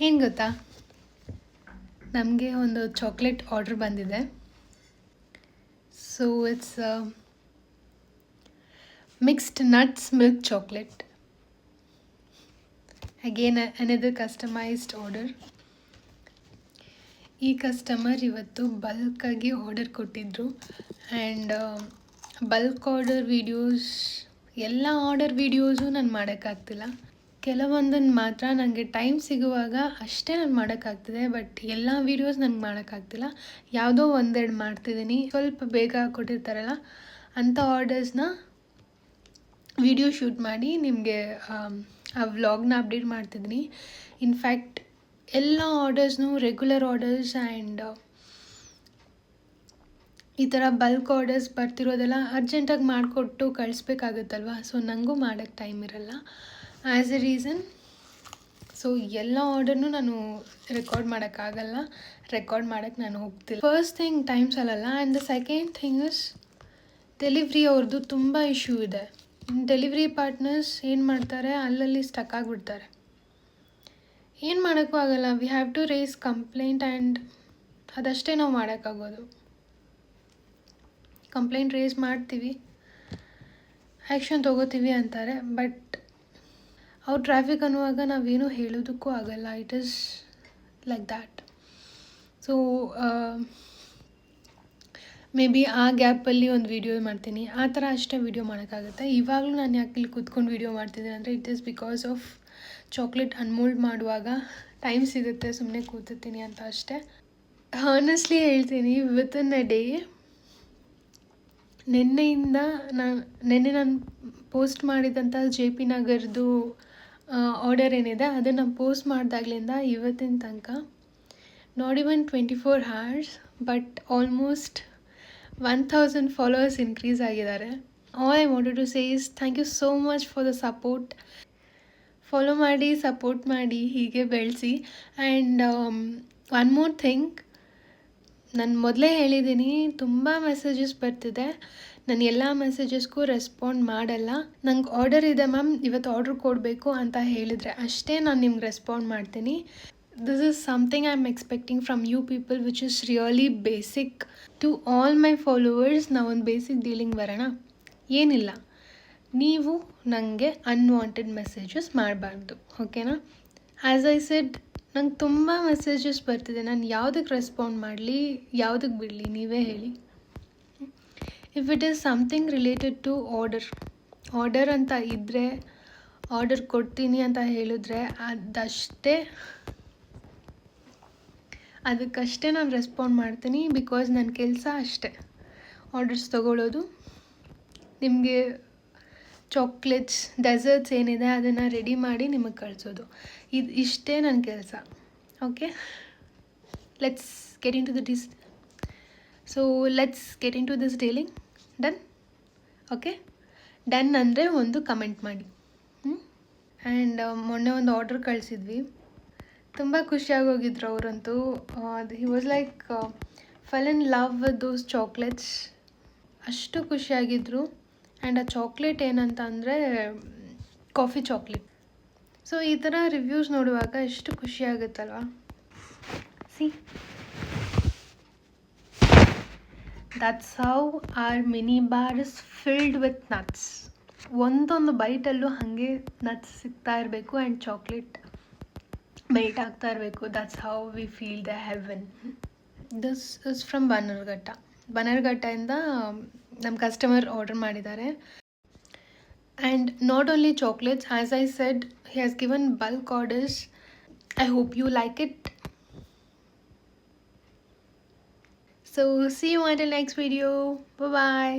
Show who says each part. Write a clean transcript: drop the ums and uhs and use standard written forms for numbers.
Speaker 1: ಏನು ಗೊತ್ತಾ, ನಮಗೆ ಒಂದು ಚಾಕ್ಲೇಟ್ ಆರ್ಡ್ರ್ ಬಂದಿದೆ. So it's mixed nuts milk chocolate. Again another customised order. ಈ ಕಸ್ಟಮರ್ ಇವತ್ತು ಬಲ್ಕಾಗಿ ಆರ್ಡರ್ ಕೊಟ್ಟಿದ್ದರು. ಆ್ಯಂಡ್ ಬಲ್ಕ್ ಆರ್ಡರ್ ವೀಡಿಯೋಸ್, ಎಲ್ಲ ಆರ್ಡರ್ ವೀಡಿಯೋಸು ನಾನು ಮಾಡೋಕ್ಕಾಗ್ತಿಲ್ಲ. ಕೆಲವೊಂದನ್ನು ಮಾತ್ರ ನನಗೆ ಟೈಮ್ ಸಿಗುವಾಗ ಅಷ್ಟೇ ನಾನು ಮಾಡೋಕ್ಕಾಗ್ತಿದೆ. ಬಟ್ ಎಲ್ಲ ವೀಡಿಯೋಸ್ ನನಗೆ ಮಾಡೋಕ್ಕಾಗ್ತಿಲ್ಲ. ಯಾವುದೋ ಒಂದೆರಡು ಮಾಡ್ತಿದ್ದೀನಿ. ಸ್ವಲ್ಪ ಬೇಗ ಕೊಟ್ಟಿರ್ತಾರಲ್ಲ ಅಂಥ ಆರ್ಡರ್ಸ್ನ ವಿಡಿಯೋ ಶೂಟ್ ಮಾಡಿ ನಿಮಗೆ ಆ ವ್ಲಾಗ್ನ ಅಪ್ಡೇಟ್ ಮಾಡ್ತಿದ್ದೀನಿ. ಇನ್ಫ್ಯಾಕ್ಟ್ ಎಲ್ಲ ಆರ್ಡರ್ಸ್ನೂ ರೆಗ್ಯುಲರ್ ಆರ್ಡರ್ಸ್ ಆ್ಯಂಡ್ ಈ ಥರ ಬಲ್ಕ್ ಆರ್ಡರ್ಸ್ ಬರ್ತಿರೋದೆಲ್ಲ ಅರ್ಜೆಂಟಾಗಿ ಮಾಡಿಕೊಟ್ಟು ಕಳಿಸ್ಬೇಕಾಗುತ್ತಲ್ವ. ಸೊ ನನಗೂ ಮಾಡೋಕ್ಕೆ ಟೈಮ್ ಇರಲ್ಲ. ಆ್ಯಸ್ ಎ ರೀಸನ್ ಸೊ ಎಲ್ಲ ಆರ್ಡರ್ನೂ ನಾನು ರೆಕಾರ್ಡ್ ಮಾಡೋಕ್ಕಾಗಲ್ಲ. ರೆಕಾರ್ಡ್ ಮಾಡೋಕ್ಕೆ ನಾನು ಹೋಗ್ತಿಲ್ಲ. ಫಸ್ಟ್ ಥಿಂಗ್ ಟೈಮ್ ಸಾಲಲ್ಲ. And the second thing is delivery ಅವ್ರದ್ದು ತುಂಬ ಇಶ್ಯೂ ಇದೆ. ಡೆಲಿವ್ರಿ ಪಾರ್ಟ್ನರ್ಸ್ ಏನು ಮಾಡ್ತಾರೆ, ಅಲ್ಲಲ್ಲಿ ಸ್ಟಕ್ ಆಗಿಬಿಡ್ತಾರೆ. ಏನು ಮಾಡೋಕ್ಕೂ ಆಗಲ್ಲ. We have to raise complaint and ಅದಷ್ಟೇ ನಾವು ಮಾಡೋಕ್ಕಾಗೋದು. ಕಂಪ್ಲೇಂಟ್ ರೇಸ್ ಮಾಡ್ತೀವಿ, ಆ್ಯಕ್ಷನ್ ತೊಗೋತೀವಿ ಅಂತಾರೆ. ಬಟ್ ಅವ್ರು ಟ್ರಾಫಿಕ್ ಅನ್ನುವಾಗ ನಾವೇನು ಹೇಳೋದಕ್ಕೂ ಆಗಲ್ಲ. It is like that. So maybe ಆ ಗ್ಯಾಪಲ್ಲಿ ಒಂದು ವೀಡಿಯೋ ಮಾಡ್ತೀನಿ. ಆ ಥರ ಅಷ್ಟೇ ವೀಡಿಯೋ ಮಾಡೋಕ್ಕಾಗುತ್ತೆ. ಇವಾಗಲೂ ನಾನು ಯಾಕೆ ಇಲ್ಲಿ ಕೂತ್ಕೊಂಡು ವೀಡಿಯೋ ಮಾಡ್ತಿದ್ದೀನಿ ಅಂದರೆ it is because of chocolate unmolded ಮಾಡುವಾಗ ಟೈಮ್ ಸಿಗುತ್ತೆ, ಸುಮ್ಮನೆ ಕೂತಿರ್ತೀನಿ ಅಂತ ಅಷ್ಟೇ. ಹಾನೆಸ್ಟ್ಲಿ ಹೇಳ್ತೀನಿ, ವಿತಿನ್ ಎ ಡೇ ನಿನ್ನೆ ನಾನು ಪೋಸ್ಟ್ ಮಾಡಿದಂಥ JP ನಗರ್ದು ಆರ್ಡರ್ ಏನಿದೆ ಅದನ್ನು ಪೋಸ್ಟ್ ಮಾಡಿದಾಗಲಿಂದ ಇವತ್ತಿನ ತನಕ not even 24 hours but almost 1000 followers increase ಆಗಿದ್ದಾರೆ. All I wanted to say is thank you so much for the support. Follow ಮಾಡಿ, ಸಪೋರ್ಟ್ ಮಾಡಿ, ಹೀಗೆ ಬೆಳೆಸಿ. ಆ್ಯಂಡ್ ಒನ್ ಮೋರ್ ಥಿಂಗ್, ನಾನು ಮೊದಲೇ ಹೇಳಿದ್ದೀನಿ, ತುಂಬ ಮೆಸೇಜಸ್ ಬರ್ತಿದೆ. ನಾನು ಎಲ್ಲ ಮೆಸೇಜಸ್ಗೂ ರೆಸ್ಪಾಂಡ್ ಮಾಡಲ್ಲ. ನಂಗೆ ಆರ್ಡರ್ ಇದೆ ಮ್ಯಾಮ್, ಇವತ್ತು ಆರ್ಡ್ರ್ ಕೊಡಬೇಕು ಅಂತ ಹೇಳಿದರೆ ಅಷ್ಟೇ ನಾನು ನಿಮ್ಗೆ ರೆಸ್ಪಾಂಡ್ ಮಾಡ್ತೀನಿ. This is something I am expecting from you people which is really basic to all my followers. ನಾವೊಂದು ಬೇಸಿಕ್ ಡೀಲಿಂಗ್ ಬರೋಣ. ಏನಿಲ್ಲ, ನೀವು ನನಗೆ ಅನ್ವಾಂಟೆಡ್ ಮೆಸೇಜಸ್ ಮಾಡಬಾರ್ದು, ಓಕೆನಾ? ಆ್ಯಸ್ ಐ ಸೆಡ್, ನಂಗೆ ತುಂಬ ಮೆಸೇಜಸ್ ಬರ್ತಿದೆ. ನಾನು ಯಾವುದಕ್ಕೆ ರೆಸ್ಪಾಂಡ್ ಮಾಡಲಿ, ಯಾವುದಕ್ಕೆ ಬಿಡಲಿ, ನೀವೇ ಹೇಳಿ. If it is something related to order ಅಂತ ಇದ್ದರೆ, ಆರ್ಡರ್ ಕೊಡ್ತೀನಿ ಅಂತ ಹೇಳಿದ್ರೆ ಅದಕ್ಕಷ್ಟೇ ನಾನು ರೆಸ್ಪಾಂಡ್ ಮಾಡ್ತೀನಿ. ಬಿಕಾಸ್ ನನ್ನ ಕೆಲಸ ಅಷ್ಟೇ, ಆರ್ಡರ್ಸ್ ತೊಗೊಳ್ಳೋದು, ನಿಮಗೆ ಚಾಕ್ಲೇಟ್ಸ್, ಡೆಸರ್ಟ್ಸ್ ಏನಿದೆ ಅದನ್ನು ರೆಡಿ ಮಾಡಿ ನಿಮಗೆ ಕಳಿಸೋದು. ಇಷ್ಟೇ ನನ್ನ ಕೆಲಸ. Okay, let's get into this dealing. Done? Okay, done ಅಂದರೆ ಒಂದು ಕಮೆಂಟ್ ಮಾಡಿ. ಆ್ಯಂಡ್ ಮೊನ್ನೆ ಒಂದು ಆರ್ಡರ್ ಕಳಿಸಿದ್ವಿ. ತುಂಬ ಖುಷಿಯಾಗೋಗಿದ್ರು ಅವರಂತೂ. He was like fell in love with those chocolates. ಅಷ್ಟು ಖುಷಿಯಾಗಿದ್ದರು. ಆ್ಯಂಡ್ ಆ ಚಾಕ್ಲೇಟ್ ಏನಂತ ಅಂದರೆ ಕಾಫಿ ಚಾಕ್ಲೇಟ್. ಸೊ ಈ ಥರ ರಿವ್ಯೂಸ್ ನೋಡುವಾಗ ಎಷ್ಟು ಖುಷಿಯಾಗುತ್ತಲ್ವ. See, that's how our mini bar is filled with nuts. ಒಂದೊಂದು ಬೈಟಲ್ಲೂ ಹಾಗೆ ನಟ್ಸ್ ಸಿಗ್ತಾ ಇರಬೇಕು ಆ್ಯಂಡ್ ಚಾಕ್ಲೇಟ್ ಮೆಲ್ಟ್ ಆಗ್ತಾ ಇರಬೇಕು. That's how we feel the heaven. This is from ಬನ್ನರ್ಘಟ್ಟದಿಂದ ನಮ್ಮ ಕಸ್ಟಮರ್ ಆರ್ಡರ್ ಮಾಡಿದ್ದಾರೆ. And not only chocolates, as I said, he has given bulk orders. I hope you like it. So see you until next video. Bye bye.